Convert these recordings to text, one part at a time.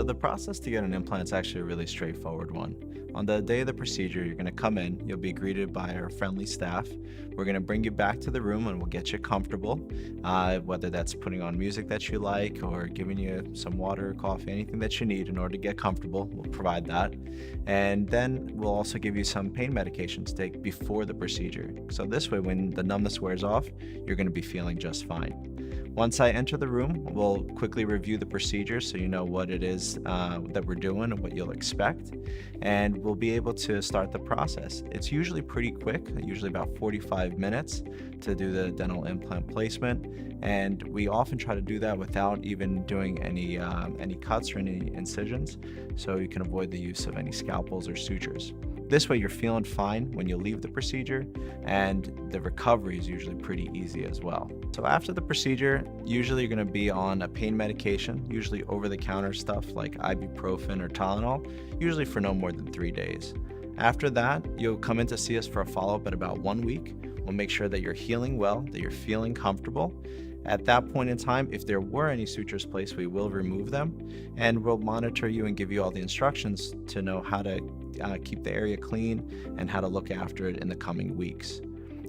So the process to get an implant is actually a really straightforward one. On the day of the procedure, you're going to come in, you'll be greeted by our friendly staff. We're going to bring you back to the room and we'll get you comfortable, whether that's putting on music that you like or giving you some water or coffee, anything that you need in order to get comfortable, we'll provide that. And then we'll also give you some pain medication to take before the procedure. So this way, when the numbness wears off, you're going to be feeling just fine. Once I enter the room, we'll quickly review the procedure so you know what it is that we're doing and what you'll expect, and we'll be able to start the process. It's usually pretty quick, usually about 45 minutes to do the dental implant placement, and we often try to do that without even doing any cuts or any incisions, so you can avoid the use of any scalpels or sutures. This way you're feeling fine when you leave the procedure, and the recovery is usually pretty easy as well. So after the procedure, usually you're going to be on a pain medication, usually over-the-counter stuff like ibuprofen or Tylenol, usually for no more than 3 days. After that, you'll come in to see us for a follow-up at about 1 week. We'll make sure that you're healing well, that you're feeling comfortable. At that point in time, if there were any sutures placed, we will remove them, and we'll monitor you and give you all the instructions to know how to keep the area clean and how to look after it in the coming weeks.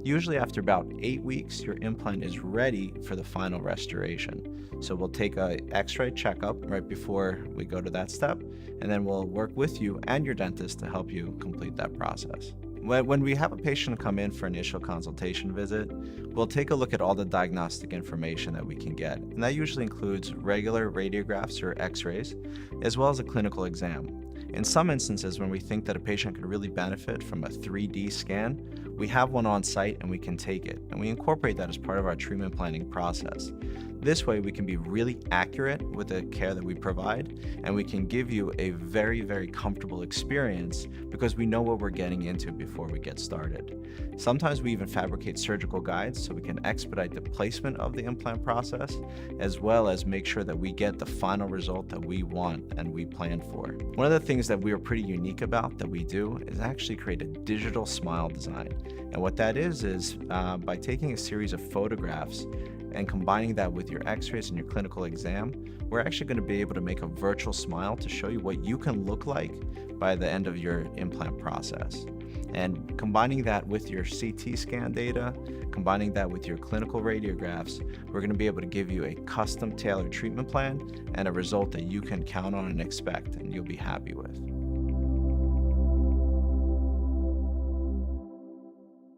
Usually after about 8 weeks, your implant is ready for the final restoration. So we'll take an x-ray checkup right before we go to that step, and then we'll work with you and your dentist to help you complete that process. When we have a patient come in for initial consultation visit, we'll take a look at all the diagnostic information that we can get, and that usually includes regular radiographs or x-rays, as well as a clinical exam. In some instances, when we think that a patient could really benefit from a 3D scan, we have one on site and we can take it, and we incorporate that as part of our treatment planning process. This way we can be really accurate with the care that we provide, and we can give you a very, very comfortable experience because we know what we're getting into before we get started. Sometimes we even fabricate surgical guides so we can expedite the placement of the implant process, as well as make sure that we get the final result that we want and we plan for. One of the things that we are pretty unique about that we do is actually create a digital smile design. And what that is by taking a series of photographs and combining that with your x-rays and your clinical exam, we're actually going to be able to make a virtual smile to show you what you can look like by the end of your implant process. And combining that with your CT scan data, combining that with your clinical radiographs, we're going to be able to give you a custom tailored treatment plan and a result that you can count on and expect and you'll be happy with.